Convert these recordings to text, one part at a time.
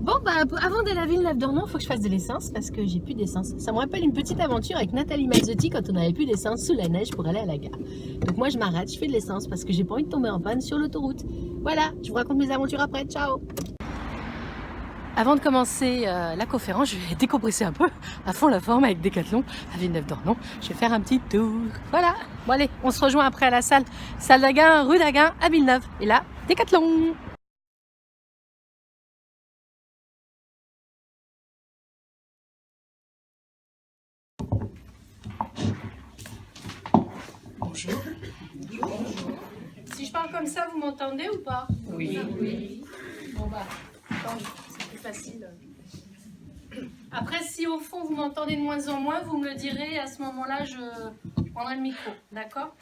Bon, avant d'aller à Villeneuve-d'Ornon, il faut que je fasse de l'essence parce que j'ai plus d'essence. Ça me rappelle une petite aventure avec Nathalie Mazzotti quand on n'avait plus d'essence sous la neige pour aller à la gare. Donc moi, je m'arrête, je fais de l'essence parce que j'ai pas envie de tomber en panne sur l'autoroute. Voilà, je vous raconte mes aventures après. Ciao! Avant de commencer la conférence, je vais décompresser un peu à fond la forme avec Decathlon à Villeneuve-d'Ornon. Je vais faire un petit tour. Voilà. Bon allez, on se rejoint après à la salle d'Aguin, rue d'Aguin à Villeneuve. Et là, Decathlon. Bonjour. Bonjour. Si je parle comme ça, vous m'entendez ou pas? Oui. Oui. Bon c'est plus facile. Après, si au fond vous m'entendez de moins en moins, vous me le direz. À ce moment-là, je prendrai le micro. D'accord?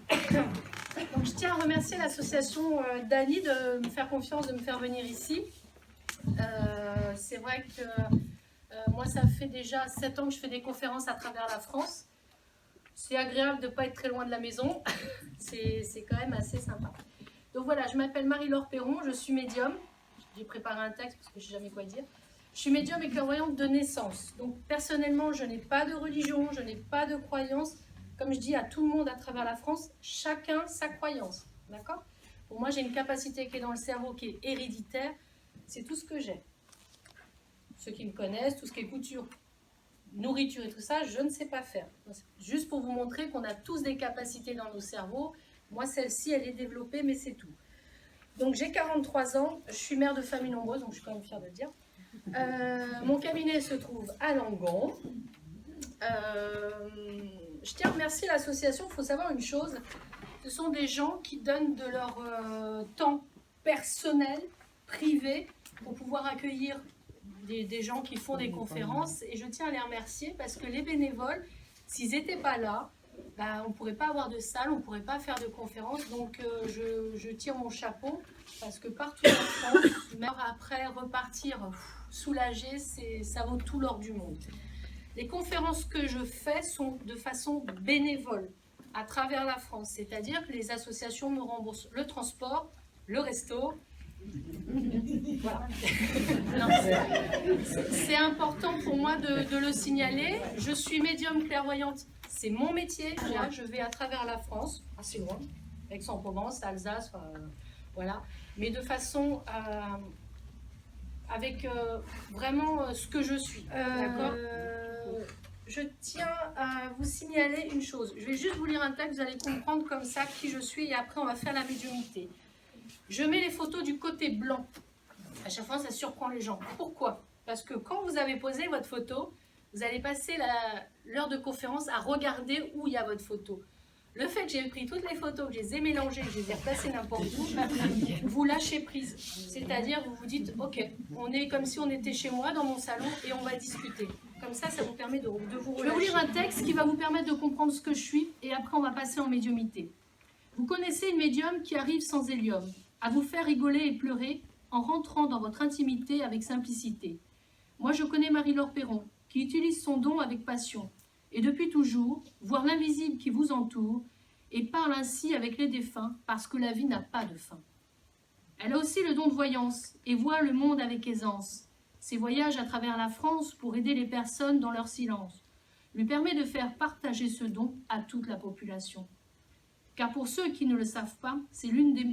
Donc, je tiens à remercier l'association Dani de me faire confiance, de me faire venir ici. C'est vrai que moi, ça fait déjà 7 ans que je fais des conférences à travers la France. C'est agréable de ne pas être très loin de la maison. C'est quand même assez sympa. Donc voilà, je m'appelle Marie-Laure Perron, je suis médium. J'ai préparé un texte parce que je ne sais jamais quoi dire. Je suis médium et clairvoyante de naissance. Donc personnellement, je n'ai pas de religion, je n'ai pas de croyance. Comme je dis à tout le monde à travers la France, chacun sa croyance. D'accord? Pour moi, j'ai une capacité qui est dans le cerveau, qui est héréditaire. C'est tout ce que j'ai. Ceux qui me connaissent, tout ce qui est couture, nourriture et tout ça, je ne sais pas faire. Juste pour vous montrer qu'on a tous des capacités dans nos cerveaux. Moi, celle-ci, elle est développée, mais c'est tout. Donc, j'ai 43 ans, je suis mère de famille nombreuse, donc je suis quand même fière de le dire. Mon cabinet se trouve à Langon. Je tiens à remercier l'association. Il faut savoir une chose, ce sont des gens qui donnent de leur temps personnel, privé, pour pouvoir accueillir des gens qui font des conférences. Et je tiens à les remercier parce que les bénévoles, s'ils n'étaient pas là, on ne pourrait pas avoir de salle, on ne pourrait pas faire de conférences. Donc je tire mon chapeau parce que partout en France, même après repartir soulagé, ça vaut tout l'or du monde. Les conférences que je fais sont de façon bénévole à travers la France, c'est-à-dire que les associations me remboursent le transport, le resto. Voilà. C'est important pour moi de le signaler. Je suis médium clairvoyante, c'est mon métier. Là, je vais à travers la France, assez loin, Aix-en-Provence, Alsace, voilà. Mais de façon avec vraiment ce que je suis. D'accord. Je tiens à vous signaler une chose. Je vais juste vous lire un texte, vous allez comprendre comme ça qui je suis et après on va faire la médiumnité. Je mets les photos du côté blanc. À chaque fois, ça surprend les gens. Pourquoi? Parce que quand vous avez posé votre photo, vous allez passer l'heure de conférence à regarder où il y a votre photo. Le fait que j'ai pris toutes les photos, que je les ai mélangées, que je les ai replacées n'importe où, vous lâchez prise. C'est-à-dire, vous vous dites, ok, on est comme si on était chez moi, dans mon salon, et on va discuter. Comme ça vous permet de vous relâcher. Je vais vous lire un texte qui va vous permettre de comprendre ce que je suis, et après on va passer en médiumité. Vous connaissez une médium qui arrive sans hélium, à vous faire rigoler et pleurer, en rentrant dans votre intimité avec simplicité. Moi, je connais Marie-Laure Perron, qui utilise son don avec passion, et depuis toujours, voir l'invisible qui vous entoure, et parle ainsi avec les défunts, parce que la vie n'a pas de fin. Elle a aussi le don de voyance, et voit le monde avec aisance. Ses voyages à travers la France pour aider les personnes dans leur silence, lui permet de faire partager ce don à toute la population. Car pour ceux qui ne le savent pas, c'est l'une des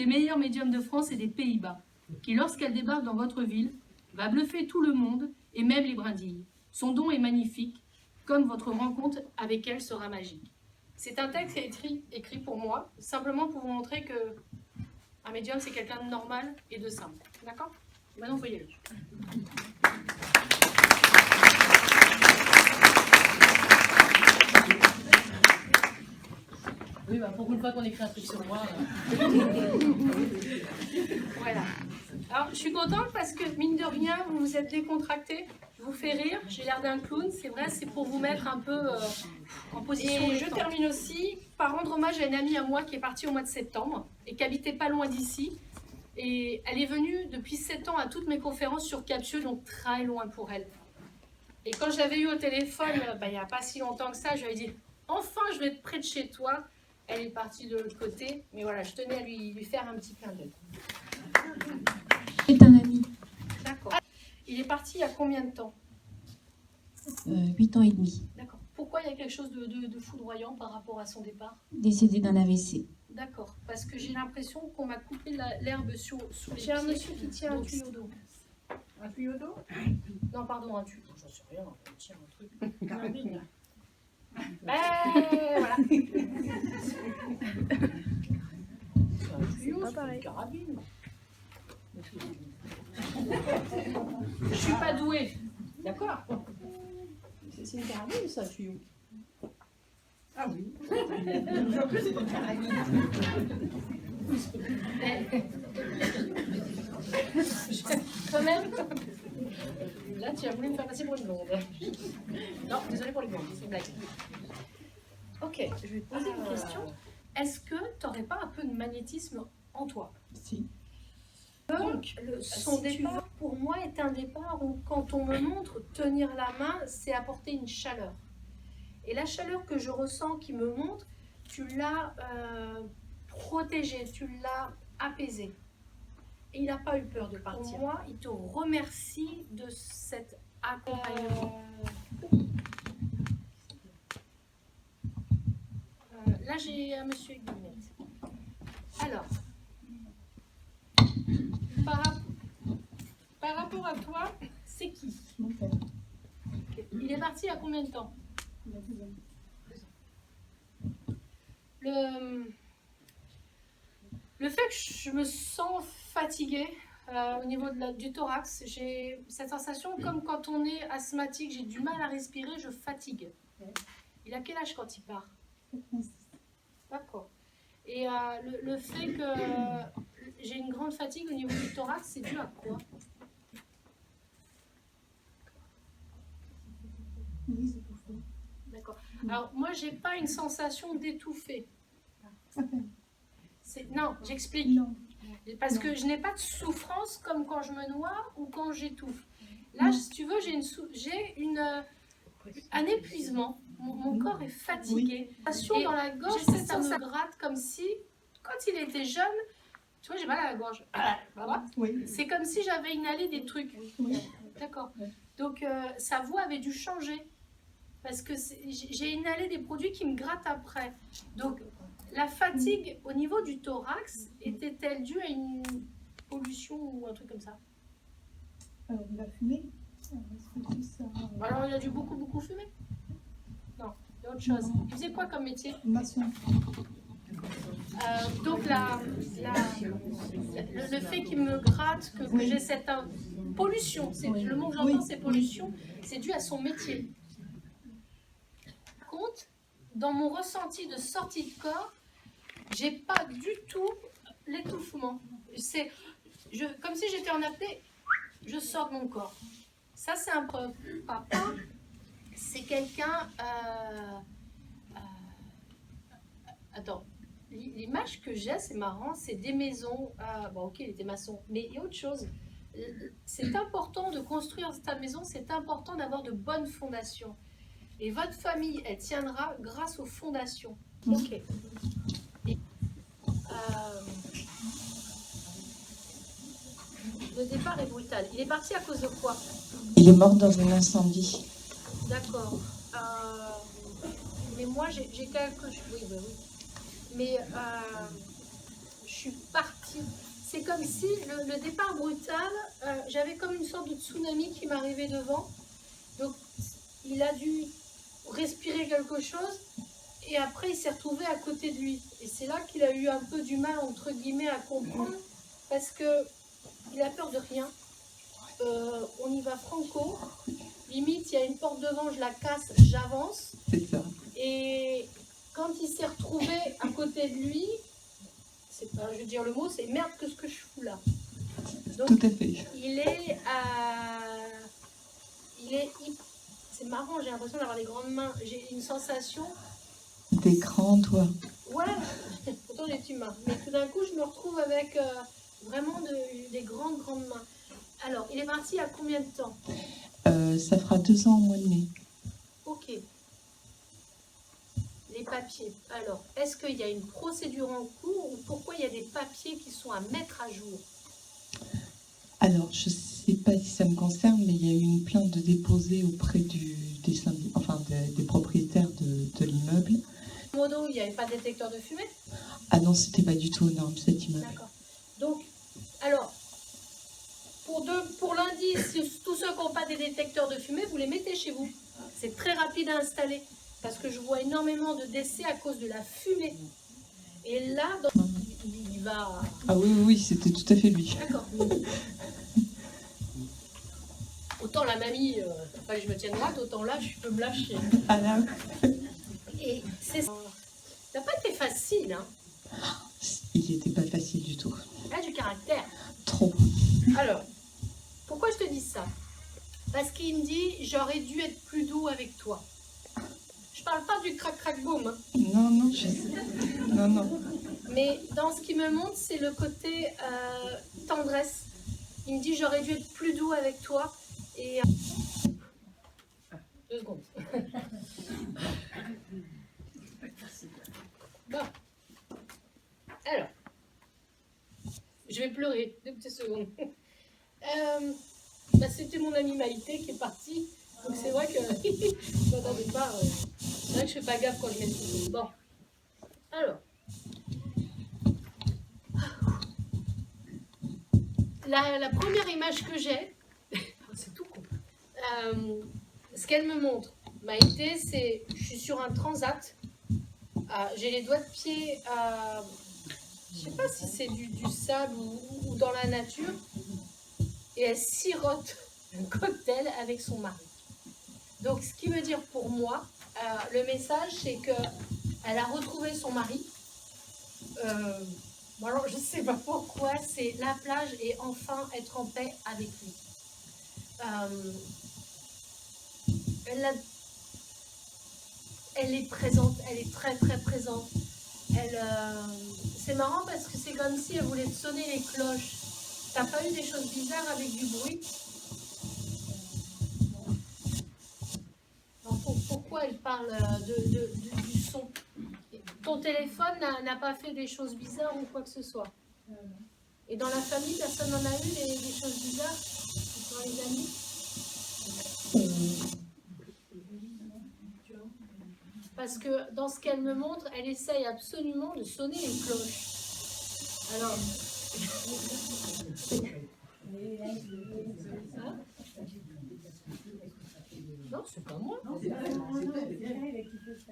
meilleures médiums de France et des Pays-Bas, qui, lorsqu'elle débarque dans votre ville, va bluffer tout le monde et même les brindilles. Son don est magnifique, comme votre rencontre avec elle sera magique. C'est un texte écrit pour moi, simplement pour vous montrer que un médium, c'est quelqu'un de normal et de simple. D'accord? Maintenant, voyez-le. Oui, pour une fois qu'on écrit un truc sur moi. Voilà. Alors, je suis contente parce que, mine de rien, vous vous êtes décontracté. Je vous fais rire. J'ai l'air d'un clown. C'est vrai, c'est pour vous mettre un peu en position. Et je termine aussi par rendre hommage à une amie à moi qui est partie au mois de septembre et qui habitait pas loin d'ici. Et elle est venue depuis 7 ans à toutes mes conférences sur Captieux, donc très loin pour elle. Et quand je l'avais eu au téléphone, il n'y a pas si longtemps que ça, je lui ai dit « Enfin, je vais être près de chez toi ». Elle est partie de l'autre côté, mais voilà, je tenais à lui faire un petit clin d'œil. Il est parti il y a combien de temps? 8 ans et demi. D'accord. Pourquoi il y a quelque chose de foudroyant par rapport à son départ? Décédé d'un AVC. D'accord. Parce que j'ai l'impression qu'on m'a coupé l'herbe sous les pieds. J'ai un monsieur qui tient un tuyau d'eau. Un tuyau d'eau? Non, pardon, un tuyau. J'en sais rien, on tient un truc. Carabine. Voilà. Un tuyau, pas c'est pareil. une carabine. Je suis pas douée. D'accord. C'est une carabine ou c'est un tuyau? Ah oui. En plus, c'est une carabine. Quand même. Là, tu as voulu me faire passer pour une blonde. Non, désolé pour les blondes, c'est une blague. Ok, je vais te poser une question. Est-ce que tu n'aurais pas un peu de magnétisme en toi? Si. Donc, son départ, pour moi, est un départ où, quand on me montre tenir la main, c'est apporter une chaleur. Et la chaleur que je ressens qui me montre, tu l'as protégé, tu l'as apaisé. Et il n'a pas eu peur de partir. Pour moi, il te remercie de cet accompagnement. Là, j'ai un monsieur avec des lunettes. Alors, par rapport à toi, c'est qui? Mon père. Il est parti il y a combien de temps? Il a 10 ans. Le fait que je me sens fatiguée au niveau du thorax, j'ai cette sensation comme quand on est asthmatique, j'ai du mal à respirer, je fatigue. Il a quel âge quand il part? 86. D'accord. Et le fait que j'ai une grande fatigue au niveau du thorax, c'est dû à quoi? Oui, c'est tout fait. D'accord. Alors, moi, j'ai pas une sensation d'étouffer. Non, j'explique. Non. Parce que je n'ai pas de souffrance comme quand je me noie ou quand j'étouffe. Là, Non. si tu veux, j'ai un épuisement. Mon corps est fatigué. Et dans la gorge, ça me gratte comme si, quand il était jeune, tu vois, j'ai mal à la gorge. Oui. C'est comme si j'avais inhalé des trucs. Oui. D'accord. Oui. Donc, sa voix avait dû changer. Parce que j'ai inhalé des produits qui me grattent après. Donc, la fatigue au niveau du thorax était-elle due à une pollution ou un truc comme ça? Alors, il a fumé. Alors, est-ce que ça... Alors, il a dû beaucoup fumer? Non, il y a autre chose. Il faisait quoi comme métier? Maçon. Donc, le fait qu'il me gratte, que Oui. j'ai cette pollution, Oui. le mot que j'entends, Oui. c'est pollution, c'est dû à son métier. Par contre, dans mon ressenti de sortie de corps, j'ai pas du tout l'étouffement. Comme si j'étais en apnée, je sors de mon corps. Ça, c'est un papa. C'est quelqu'un... attends, l'image que j'ai, c'est marrant, c'est des maisons... bon, ok, il était maçon, mais il y a autre chose. C'est important de construire ta maison, c'est important d'avoir de bonnes fondations. Et votre famille, elle tiendra grâce aux fondations. Ok. Le départ est brutal. Il est parti à cause de quoi? Il est mort dans un incendie. D'accord. Mais moi, j'ai quelque chose. Oui, oui. Mais je suis partie. C'est comme si le départ brutal, j'avais comme une sorte de tsunami qui m'arrivait devant. Donc, il a dû respirer quelque chose. Et après, il s'est retrouvé à côté de lui. Et c'est là qu'il a eu un peu du mal, entre guillemets, à comprendre. Parce que il a peur de rien. On y va franco. Limite, il y a une porte devant, je la casse, j'avance. C'est ça. Et quand il s'est retrouvé à côté de lui, c'est pas, je veux dire le mot, c'est merde, que ce que je fous là. Donc, Tout à fait. c'est marrant, j'ai l'impression d'avoir des grandes mains. J'ai une sensation. T'es grand, toi. Ouais, pourtant j'ai des petites mains. Mais tout d'un coup, je me retrouve avec vraiment des grandes mains. Alors, il est parti il y a combien de temps? Ça fera 2 ans au mois de mai. Ok. Les papiers. Alors, est-ce qu'il y a une procédure en cours ou pourquoi il y a des papiers qui sont à mettre à jour? Alors, sais pas si ça me concerne, mais il y a eu une plainte de déposée auprès des propriétaires de l'immeuble. Modo, il n'y avait pas de détecteur de fumée? Ah non, c'était pas du tout aux normes cet immeuble. D'accord. Donc, alors, pour lundi, tous ceux qui n'ont pas des détecteurs de fumée, vous les mettez chez vous. C'est très rapide à installer parce que je vois énormément de décès à cause de la fumée. Et là, il va... Ah oui, c'était tout à fait lui. D'accord. Autant la mamie, que je me tienne droite, autant là, je peux me lâcher. Ah là, Et c'est... Ça n'a pas été facile, hein. il n'était pas facile du tout. Il a du caractère. Trop. Alors, pourquoi je te dis ça? Parce qu'il me dit, j'aurais dû être plus doux avec toi. Je parle pas du crac-crac-boum, hein. Non, je sais. Non. Mais dans ce qui me montre, c'est le côté tendresse. Il me dit, j'aurais dû être plus doux avec toi. Et... 2 secondes. Bon. Alors. Je vais pleurer. 2 petites secondes. C'était mon amie Maïté qui est partie. Donc c'est vrai que je m'attendais pas. C'est vrai que je fais pas gaffe quand je mets le tout. Bon. Alors. La première image que j'ai, c'est tout con. Ce qu'elle me montre, Maïté, c'est je suis sur un transat. J'ai les doigts de pied. Je sais pas si c'est du sable ou dans la nature. Et elle sirote un cocktail avec son mari. Donc, ce qui veut dire pour moi, le message, c'est qu'elle a retrouvé son mari. Bon alors, je ne sais pas pourquoi, c'est la plage et enfin être en paix avec lui. Elle est présente, elle est très très présente. C'est marrant parce que c'est comme si elle voulait te sonner les cloches. T'as pas eu des choses bizarres avec du bruit? Alors, pourquoi elle parle du son? Ton téléphone n'a pas fait des choses bizarres ou quoi que ce soit? Et dans la famille, personne n'en a eu des choses bizarres? Dans les amis? Parce que dans ce qu'elle me montre, elle essaye absolument de sonner les cloches. Alors... Non, c'est pas moi.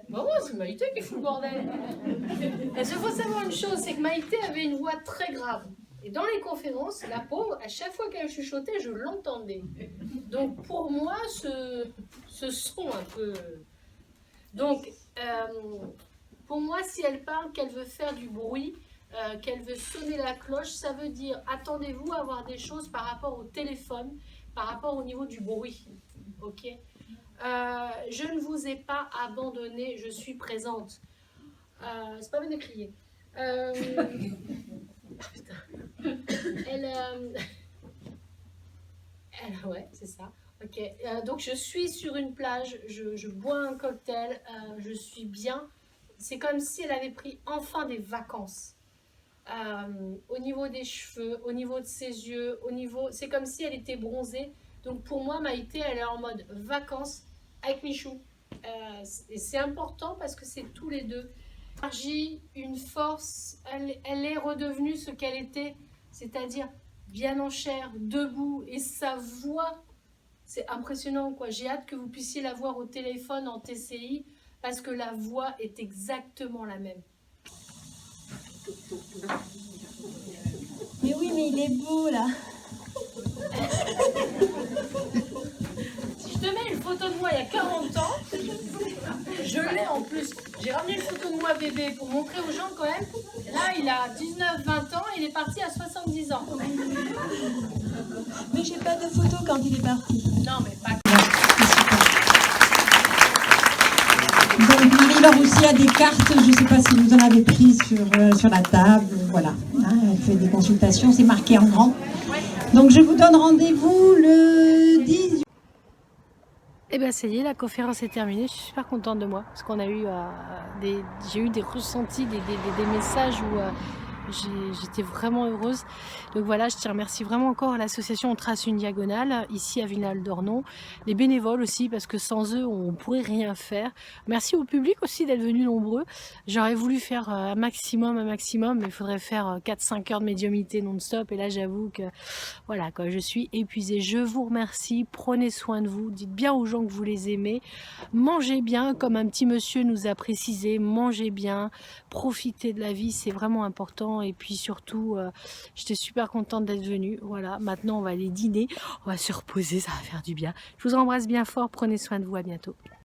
Bah ouais, c'est Maïté qui fout le bordel. Parce qu'il faut savoir une chose, c'est que Maïté avait une voix très grave. Et dans les conférences, la pauvre, à chaque fois qu'elle chuchotait, je l'entendais. Donc pour moi, ce son un peu... Donc, pour moi, si elle parle qu'elle veut faire du bruit, qu'elle veut sonner la cloche, ça veut dire attendez-vous à avoir des choses par rapport au téléphone, par rapport au niveau du bruit. Ok? Je ne vous ai pas abandonné, je suis présente. C'est pas bien de crier. Ouais, c'est ça. Ok. Donc je suis sur une plage, je bois un cocktail, je suis bien. C'est comme si elle avait pris enfin des vacances. Au niveau des cheveux, au niveau de ses yeux, c'est comme si elle était bronzée. Donc pour moi, Maïté, elle est en mode vacances avec Michou. Et c'est important parce que c'est tous les deux. Énergie, une force, elle est redevenue ce qu'elle était, c'est-à-dire bien en chair, debout, et sa voix, c'est impressionnant quoi. J'ai hâte que vous puissiez la voir au téléphone en TCI parce que la voix est exactement la même. Mais oui, mais il est beau là. Si je te mets une photo de moi il y a 40 ans, je l'ai en plus. J'ai ramené une photo de moi bébé pour montrer aux gens quand même. Là, il a 19-20 ans, il est parti à 70 ans. Mais j'ai pas de photo quand il est parti. Non, mais pas. Donc Marie-Laure aussi a des cartes, je ne sais pas si vous en avez pris sur la table, voilà. Hein, elle fait des consultations, c'est marqué en grand. Donc je vous donne rendez-vous le 18. Eh bien ça y est, la conférence est terminée, je suis super contente de moi, parce qu'on a eu j'ai eu des ressentis, des messages où J'étais vraiment heureuse. Donc voilà, je tiens à remercier vraiment encore l'association On Trace une Diagonale, ici à Villenal-d'Ornon, les bénévoles aussi, parce que sans eux, on ne pourrait rien faire. Merci au public aussi d'être venu nombreux. J'aurais voulu faire un maximum, mais il faudrait faire 4-5 heures de médiumnité non-stop. Et là, j'avoue que voilà, quoi, je suis épuisée. Je vous remercie, prenez soin de vous, dites bien aux gens que vous les aimez, mangez bien, comme un petit monsieur nous a précisé, mangez bien, profitez de la vie, c'est vraiment important. Et puis surtout, j'étais super contente d'être venue. Voilà, maintenant on va aller dîner, on va se reposer, ça va faire du bien. Je vous embrasse bien fort, prenez soin de vous, à bientôt.